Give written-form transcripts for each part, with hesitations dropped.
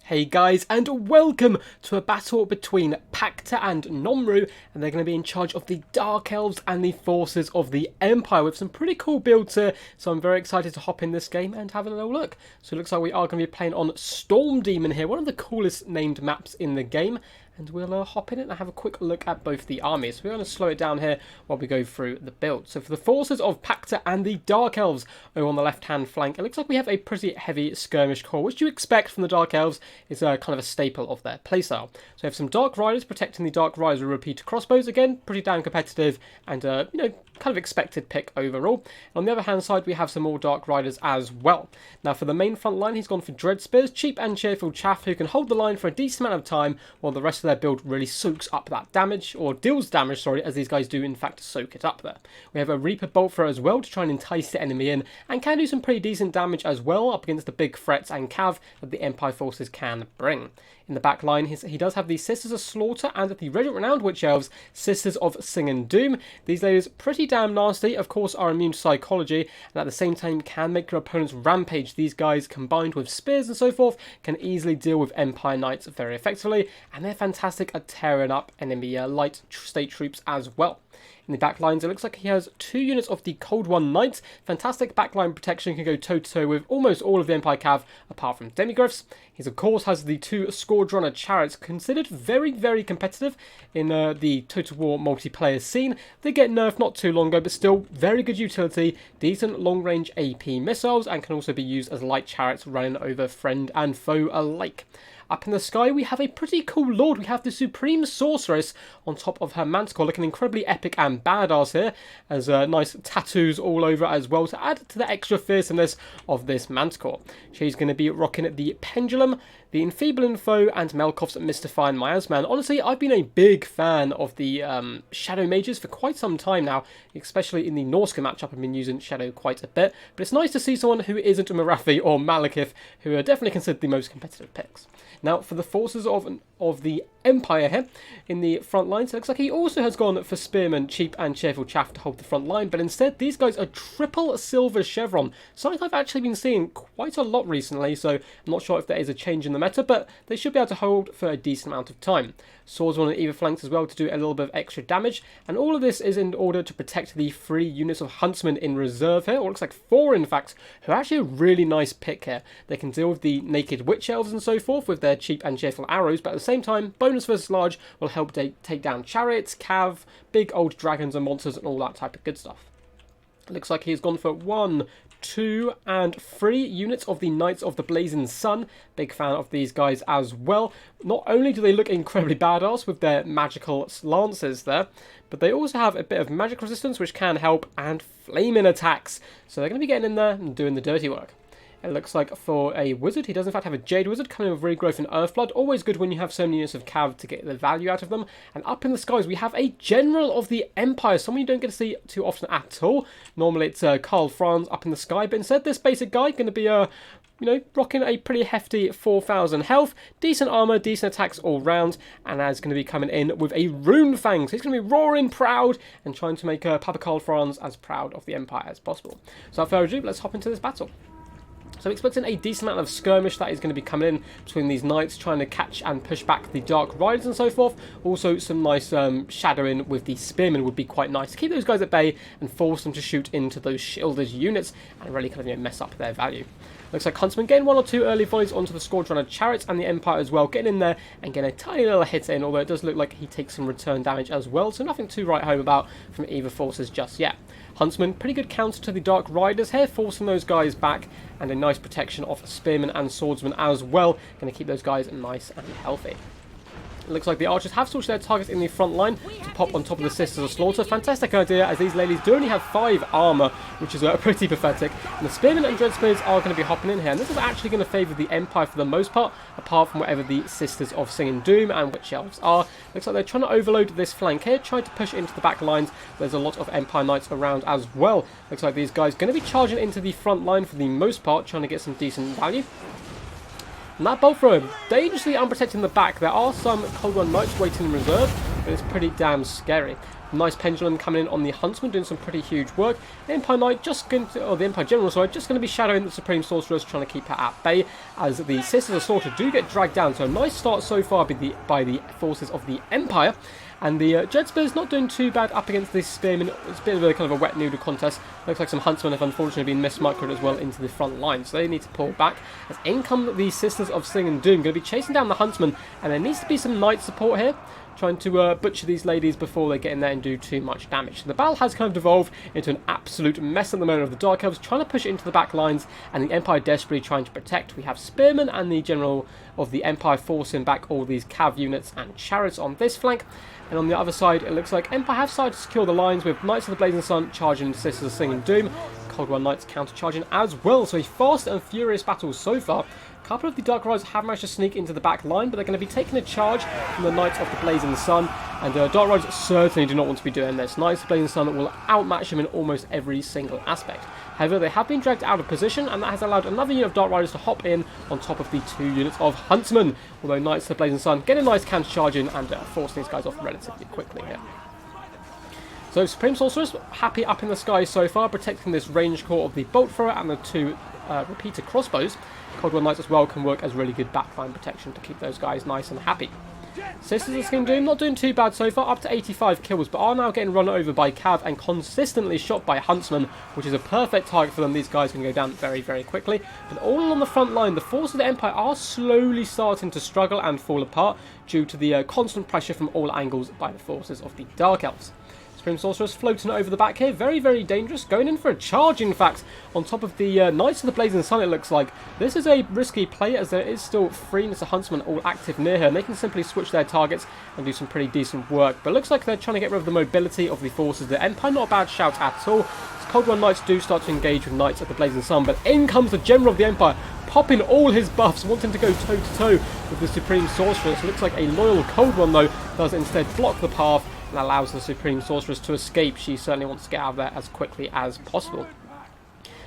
Hey guys, and welcome to a battle between Pacta and Nomru, and they're going to be in charge of the Dark Elves and the forces of the Empire with some pretty cool builds here, so I'm very excited to hop in this game and have a little look. So it looks like we are going to be playing on Storm Demon here, one of the coolest named maps in the game, and we'll hop in it and have a quick look at both the armies. So we're going to slow it down here while we go through the build. So for the forces of Pacta and the Dark Elves over on the left-hand flank, it looks like we have a pretty heavy skirmish core, which you expect from the Dark Elves is kind of a staple of their playstyle. So we have some Dark Riders protecting the Dark Riders with repeater crossbows. Again, pretty damn competitive and, kind of expected pick overall. And on the other hand side, we have some more Dark Riders as well. Now for the main front line, he's gone for Dread Spears, cheap and cheerful chaff who can hold the line for a decent amount of time while the rest of their build really soaks up that damage, or deals damage, sorry, as these guys do in fact soak it up there. We have a Reaper Bolt Thrower as well to try and entice the enemy in, and can do some pretty decent damage as well up against the big threats and cav that the Empire forces can bring. In the back line, he does have the Sisters of Slaughter and the Regiment Renowned Witch Elves, Sisters of Sing and Doom. These ladies pretty damn nasty, of course are immune to psychology, and at the same time can make your opponents rampage. These guys, combined with spears and so forth, can easily deal with Empire Knights very effectively, and they're fantastic at tearing up enemy light state troops as well. In the back lines, it looks like he has 2 units of the Cold One Knights. Fantastic backline protection, can go toe-to-toe with almost all of the Empire Cav, apart from Demigryphs. He, of course, has the 2 Squadrunner Chariots, considered very, very competitive in the Total War multiplayer scene. They get nerfed not too long ago, but still very good utility, decent long-range AP missiles, and can also be used as light chariots running over friend and foe alike. Up in the sky, we have a pretty cool lord. We have the Supreme Sorceress on top of her manticore, looking incredibly epic and badass here, as nice tattoos all over as well to add to the extra fearsomeness of this manticore. She's going to be rocking the Pendulum, the Enfeebling Foe, and Melkov's Mystifying Miasma. Honestly, I've been a big fan of the Shadow Mages for quite some time now, especially in the Norsca matchup. I've been using Shadow quite a bit, but it's nice to see someone who isn't a Marathi or Malekith, who are definitely considered the most competitive picks. Now, for the forces of the Empire here in the front lines, it looks like he also has gone for Spearmen, cheap and cheerful chaff to hold the front line, but instead these guys are triple silver chevron, something I've actually been seeing quite a lot recently, so I'm not sure if there is a change in the meta, but they should be able to hold for a decent amount of time. Swordsman on either flanks as well to do a little bit of extra damage, and all of this is in order to protect the 3 units of Huntsmen in reserve here, or it looks like 4 in fact, who are actually a really nice pick here. They can deal with the Naked Witch Elves and so forth with their cheap and cheerful arrows, but at the same time, bonus versus large will help take down chariots, cav, big old dragons and monsters and all that type of good stuff. It looks like he's gone for 1, 2 and 3 units of the Knights of the Blazing Sun. Big fan of these guys as well. Not only do they look incredibly badass with their magical lances there, but they also have a bit of magic resistance which can help, and flaming attacks. So they're going to be getting in there and doing the dirty work. It looks like for a wizard, he does in fact have a Jade Wizard coming in with Regrowth and Earthblood. Always good when you have so many units of cav to get the value out of them. And up in the skies, we have a General of the Empire, someone you don't get to see too often at all. Normally it's Karl Franz up in the sky, but instead this basic guy going to be rocking a pretty hefty 4,000 health, decent armor, decent attacks all round, and is going to be coming in with a Rune Fang. So he's going to be roaring proud and trying to make Papa Karl Franz as proud of the Empire as possible. So without further ado, let's hop into this battle. So expecting a decent amount of skirmish that is going to be coming in between these knights, trying to catch and push back the Dark Riders and so forth. Also some nice shadowing with the Spearmen would be quite nice to keep those guys at bay and force them to shoot into those shielded units and really kind of mess up their value. Looks like Huntsman getting 1 or 2 early volleys onto the Squadrunner Chariots and the Empire as well, getting in there and getting a tiny little hit in, although it does look like he takes some return damage as well, so nothing to write home about from either forces just yet. Huntsman, pretty good counter to the Dark Riders here, forcing those guys back, and a nice protection of Spearmen and Swordsmen as well, going to keep those guys nice and healthy. It looks like the archers have switched their targets in the front line to pop on top of the Sisters of Slaughter. Fantastic idea, as these ladies do only have 5 armor, which is pretty pathetic. And the Spearmen and Dread Spears are going to be hopping in here, and this is actually going to favour the Empire for the most part, apart from whatever the Sisters of Sing and Doom and Witch Elves are. Looks like they're trying to overload this flank here, trying to push into the back lines. There's a lot of Empire Knights around as well. Looks like these guys are going to be charging into the front line for the most part, trying to get some decent value. And that bolt thrower, dangerously unprotected in the back. There are some Cold One Knights waiting in reserve, but it's pretty damn scary. Nice pendulum coming in on the Huntsman, doing some pretty huge work. The Empire Knight just going to, or the Empire General, sorry, just going to be shadowing the Supreme Sorceress, trying to keep her at bay, as the Sisters of Slaughter do get dragged down. So a nice start so far by the forces of the Empire. And the Jet Spear's not doing too bad up against this Spearman. It's a bit of a kind of a wet noodle contest. Looks like some Huntsmen have unfortunately been mismicroed as well into the front line, so they need to pull back. As in come the Sisters of Sling and Doom, going to be chasing down the Huntsman, and there needs to be some Knight support here, trying to butcher these ladies before they get in there and do too much damage. So the battle has kind of devolved into an absolute mess at the moment of the Dark Elves trying to push it into the back lines, and the Empire desperately trying to protect. We have Spearmen and the General of the Empire forcing back all these cav units and chariots on this flank. And on the other side, it looks like Empire have started to secure the lines with Knights of the Blazing Sun charging into Sisters of Sling and Doom. Cold War Knights counter-charging as well. So a fast and furious battle so far. A couple of the Dark Riders have managed to sneak into the back line, but they're going to be taking a charge from the Knights of the Blazing Sun. And Dark Riders certainly do not want to be doing this. Knights of the Blazing Sun will outmatch them in almost every single aspect. However, they have been dragged out of position, and that has allowed another unit of Dark Riders to hop in on top of the 2 units of Huntsmen. Although Knights of the Blazing Sun get a nice counter-charge in and forcing these guys off relatively quickly here. So Supreme Sorceress happy up in the sky so far, protecting this range core of the Bolt Thrower and the 2 repeater crossbows. Cold War Knights as well can work as really good backline protection to keep those guys nice and happy. Sisters of Sling and Doom not doing too bad so far, up to 85 kills, but are now getting run over by Cav and consistently shot by Huntsmen, which is a perfect target for them. These guys can go down very, very quickly. But all along the front line, the forces of the Empire are slowly starting to struggle and fall apart due to the constant pressure from all angles by the forces of the Dark Elves. Supreme Sorceress floating over the back here. Very, very dangerous. Going in for a charge, in fact, on top of the Knights of the Blazing Sun, it looks like. This is a risky play, as there is still 3 Knights of Huntsmen all active near her. And they can simply switch their targets and do some pretty decent work. But it looks like they're trying to get rid of the mobility of the forces of the Empire. Not a bad shout at all. Cold War Knights do start to engage with Knights of the Blazing Sun. But in comes the General of the Empire, popping all his buffs, wanting to go toe-to-toe with the Supreme Sorceress. Looks like a loyal Cold One, though, does instead block the path and allows the Supreme Sorceress to escape. She certainly wants to get out of there as quickly as possible.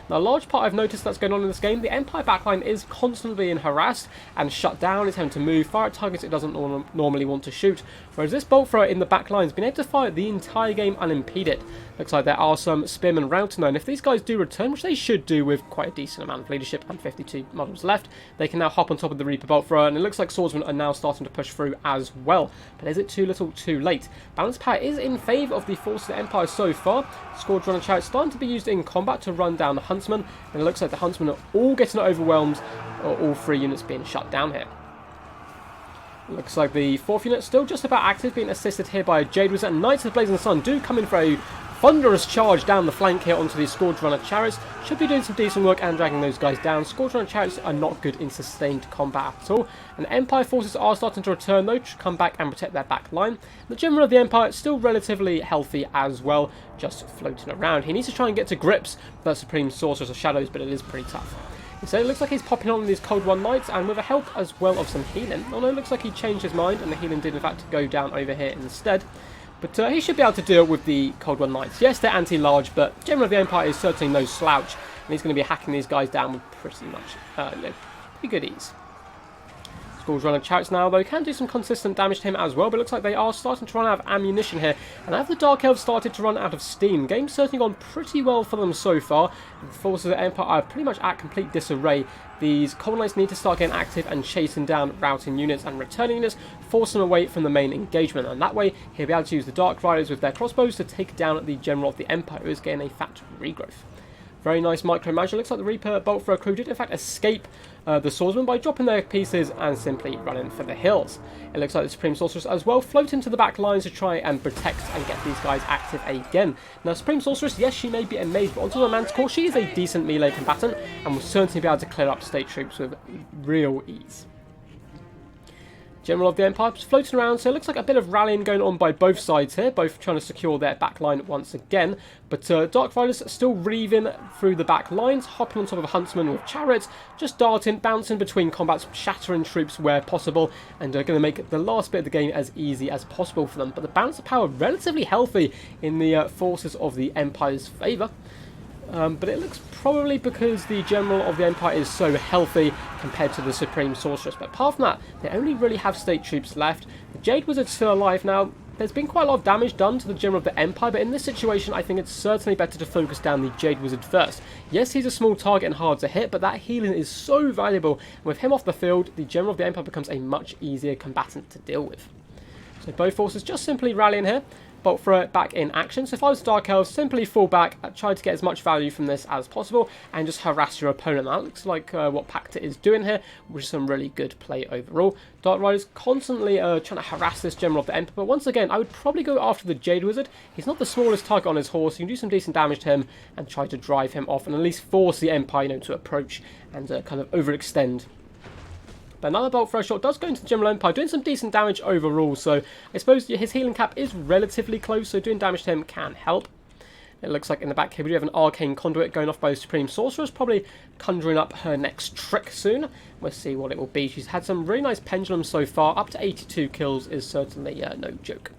Now, a large part I've noticed that's going on in this game, the Empire backline is constantly being harassed and shut down. It's having to move, fire at targets it doesn't normally want to shoot. Whereas this bolt thrower in the backline has been able to fire the entire game unimpeded. Looks like there are some Spearmen routing, and if these guys do return, which they should do with quite a decent amount of leadership and 52 models left, they can now hop on top of the Reaper bolt thrower, and it looks like swordsmen are now starting to push through as well. But is it too little too late? Balance power is in favour of the forces of the Empire so far. Scourge Runner Chariot starting to be used in combat to run down the Huntsmen, and it looks like the Huntsmen are all getting overwhelmed, or all 3 units being shut down here. Looks like the 4th unit still just about active, being assisted here by Jade Wizard, and Knights of the Blazing Sun do come in for a thunderous charge down the flank here onto the Scourge Runner Chariots. Should be doing some decent work and dragging those guys down. Scourge Runner Chariots are not good in sustained combat at all. And Empire forces are starting to return, though, to come back and protect their back line. The General of the Empire is still relatively healthy as well, just floating around. He needs to try and get to grips with that Supreme Sorceress of Shadows, but it is pretty tough. So it looks like he's popping on these Cold One Knights, and with the help as well of some healing. Although it looks like he changed his mind, and the healing did in fact go down over here instead. But he should be able to deal with the Cold One Knights. Yes, they're anti-large, but General of the Empire is certainly no slouch, and he's going to be hacking these guys down with pretty much, pretty good ease. Scourge Runner Chariots now, though, can do some consistent damage to him as well, but it looks like they are starting to run out of ammunition here. And have the Dark Elves started to run out of steam? Game's certainly gone pretty well for them so far. The forces of the Empire are pretty much at complete disarray. These Cold Knights need to start getting active and chasing down routing units and returning units, forcing them away from the main engagement. And that way, he'll be able to use the Dark Riders with their crossbows to take down the General of the Empire, who is getting a fat regrowth. Very nice micromanage. It looks like the Reaper bolt thrower crew did in fact escape the swordsman by dropping their pieces and simply running for the hills. It looks like the Supreme Sorceress as well float into the back lines to try and protect and get these guys active again. Now, Supreme Sorceress, yes, she may be a mage, but onto the Manticore, she is a decent melee combatant and will certainly be able to clear up state troops with real ease. General of the Empire floating around, so it looks like a bit of rallying going on by both sides here, both trying to secure their back line once again. But Dark Riders still reaving through the back lines, hopping on top of Huntsmen with chariots, just darting, bouncing between combats, shattering troops where possible, and going to make the last bit of the game as easy as possible for them. But the balance of power relatively healthy in the forces of the Empire's favour. But it looks probably because the General of the Empire is so healthy compared to the Supreme Sorceress. But apart from that, they only really have state troops left. The Jade Wizard's still alive now. there's been quite a lot of damage done to the General of the Empire, but in this situation I think it's certainly better to focus down the Jade Wizard first. Yes, he's a small target and hard to hit, but that healing is so valuable, and with him off the field, the General of the Empire becomes a much easier combatant to deal with. So both forces just simply rallying here. Bolt throw it back in action. So if I was Dark Elves, simply fall back, try to get as much value from this as possible, and just harass your opponent. That looks like what Pacta is doing here, which is some really good play overall. Dark Riders constantly trying to harass this General of the Empire, but once again, I would probably go after the Jade Wizard. He's not the smallest target on his horse. You can do some decent damage to him and try to drive him off, and at least force the Empire, to approach and kind of overextend. But another bolt throw shot does go into the General Empire, doing some decent damage overall. So I suppose his healing cap is relatively close, so doing damage to him can help. It looks like in the back here we do have an Arcane Conduit going off by the Supreme Sorceress, probably conjuring up her next trick soon. We'll see what it will be. She's had some really nice pendulums so far. Up to 82 kills is certainly no joke.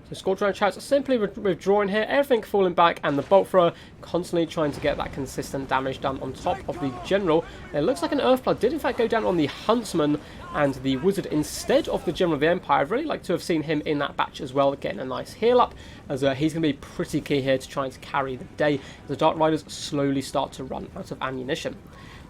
So Squadron Chariots are simply withdrawing here, everything falling back, and the Bolt Thrower constantly trying to get that consistent damage done on top of the General. And it looks like an Earthblood did in fact go down on the Huntsman and the Wizard instead of the General of the Empire. I'd really like to have seen him in that batch as well, getting a nice heal up, as he's going to be pretty key here to trying to carry the day as the Dark Riders slowly start to run out of ammunition.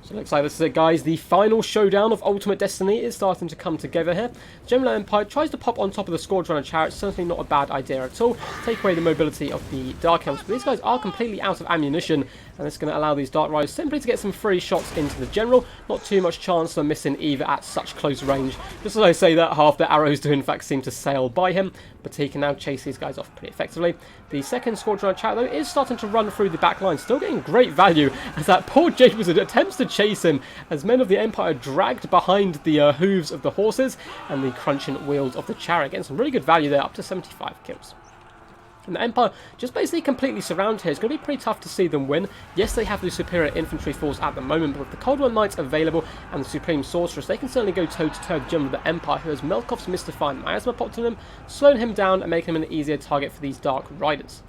So it looks like this is it, guys. The final showdown of Ultimate Destiny is starting to come together here. General Empire tries to pop on top of the Squadron Chariots. Certainly not a bad idea at all. Take away the mobility of the Dark Elves. But these guys are completely out of ammunition, and it's going to allow these Dark Riders simply to get some free shots into the General. Not too much chance of missing either at such close range. Just as I say that, half the arrows do in fact seem to sail by him, but he can now chase these guys off pretty effectively. The second Squadron Chariot, though, is starting to run through the back line, still getting great value as that poor Jade Wizard attempts to chase him as men of the Empire are dragged behind the hooves of the horses and the crunching wheels of the chariot. Getting some really good value there, up to 75 kills. And the Empire just basically completely surrounded here. It's going to be pretty tough to see them win. Yes, they have the superior infantry force at the moment, but with the Cold War Knights available and the Supreme Sorceress, they can certainly go toe-to-toe with the General of the Empire, who has Melkov's Mystifying Miasma popped on him, slowing him down and making him an easier target for these Dark Riders.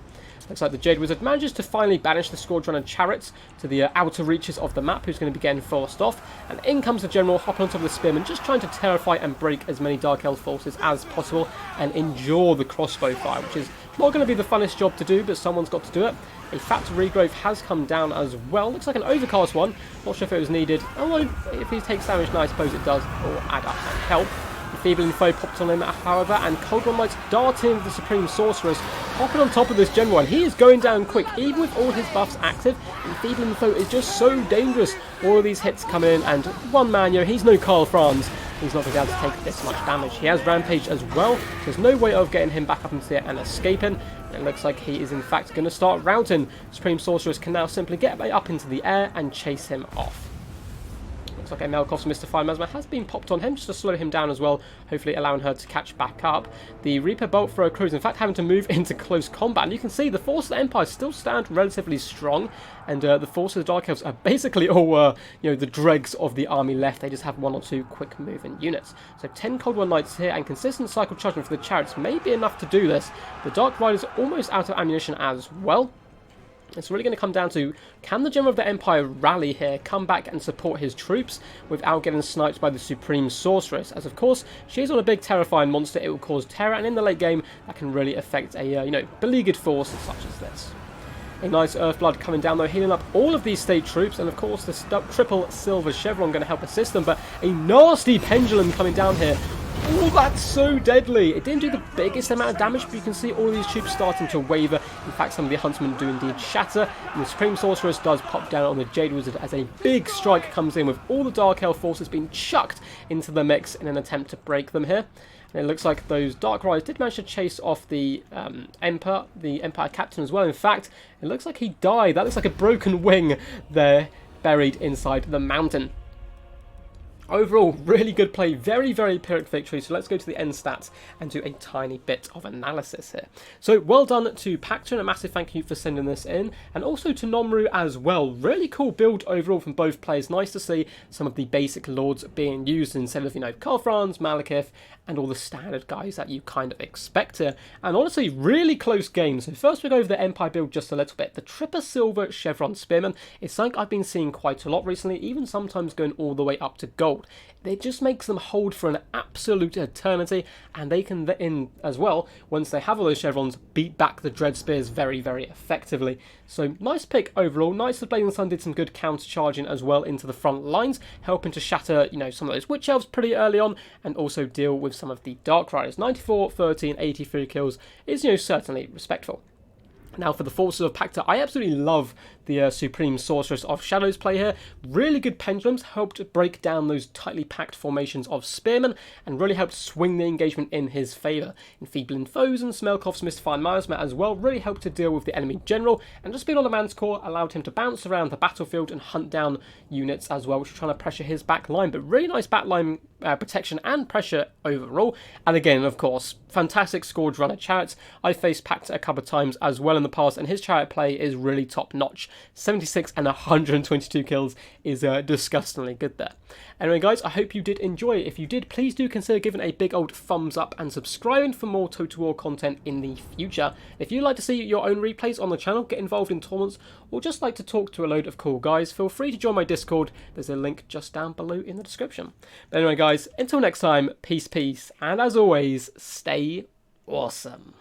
Looks like the Jade Wizard manages to finally banish the Squadron and Chariots to the outer reaches of the map, who's going to be getting forced off. And in comes the General, hopping on top of the Spearman, just trying to terrify and break as many Dark Elf forces as possible and endure the crossbow fire, which is not going to be the funnest job to do, but someone's got to do it. A fat regrowth has come down as well. Looks like an overcast one. Not sure if it was needed. Although, if he takes damage, I suppose it does, or add up and help. Enfeebling Foe popped on him, however, and Cold War Knights darting the Supreme Sorceress, hopping on top of this General, and he is going down quick, even with all his buffs active. Enfeebling Foe is just so dangerous. All of these hits come in, and one man, he's no Karl Franz. He's not going to be able to take this much damage. He has Rampage as well. There's no way of getting him back up into the air and escaping. It looks like he is in fact going to start routing. Supreme Sorceress can now simply get up into the air and chase him off. Looks like Melkov's Mystifying Miasma has been popped on him just to slow him down as well, hopefully allowing her to catch back up. The Reaper Bolt Thrower crew is in fact having to move into close combat, and you can see the Force of the Empire still stand relatively strong, and the Force of the Dark Elves are basically all the dregs of the army left. They just have one or two quick moving units. So 10 Cold War Knights here, and consistent cycle charging for the Chariots may be enough to do this. The Dark Riders are almost out of ammunition as well. It's really going to come down to, can the General of the Empire rally here, come back and support his troops without getting sniped by the Supreme Sorceress? As of course, she's on a big terrifying monster, it will cause terror, and in the late game, that can really affect a, beleaguered force such as this. A nice Earthblood coming down though, healing up all of these state troops, and of course the triple silver chevron going to help assist them, but a nasty pendulum coming down here. Oh, that's so deadly. It didn't do the biggest amount of damage, but you can see all of these troops starting to waver. In fact, some of the Huntsmen do indeed shatter, and the Supreme Sorceress does pop down on the Jade Wizard as a big strike comes in with all the Dark Elf forces being chucked into the mix in an attempt to break them here. And it looks like those Dark Riders did manage to chase off the Empire Captain as well. In fact, it looks like he died. That looks like a broken wing there buried inside the mountain. Overall, really good play, very, very Pyrrhic victory. So let's go to the end stats and do a tiny bit of analysis here. So well done to Pacta, and a massive thank you for sending this in, and also to Nomru as well. Really cool build overall from both players. Nice to see some of the basic lords being used instead of, Karl Franz, Malekith, and all the standard guys that you kind of expect here. And honestly, really close games. So first we'll go over the Empire build just a little bit. The triple silver chevron spearman is something I've been seeing quite a lot recently, even sometimes going all the way up to gold. hold. It just makes them hold for an absolute eternity, and they can then, as well, once they have all those chevrons, beat back the Dread Spears very, very effectively. So nice pick overall. Nice that Blazing Sun did some good counter-charging as well into the front lines, helping to shatter, some of those Witch Elves pretty early on, and also deal with some of the Dark Riders. 94, 13, 83 kills is, certainly respectful. Now for the Forces of Pacta, I absolutely love the Supreme Sorceress of Shadows play here. Really good pendulums, helped break down those tightly packed formations of Spearmen, and really helped swing the engagement in his favour. Enfeebling Foes and Smelkoff's Mystifying Miasma as well really helped to deal with the enemy general, and just being on the Manticore allowed him to bounce around the battlefield and hunt down units as well, which were trying to pressure his back line. But really nice back line protection and pressure overall. And again, of course, fantastic Scourge Runner Chariots. I faced Pacta a couple of times as well in the past, and his chariot play is really top notch. 76 and 122 kills is disgustingly good there. Anyway guys, I hope you did enjoy it. If you did, please do consider giving a big old thumbs up and subscribing for more Total War content in the future. If you'd like to see your own replays on the channel, get involved in tournaments, or just like to talk to a load of cool guys, feel free to join my Discord. There's a link just down below in the description. But anyway guys, until next time, peace, and as always, stay awesome.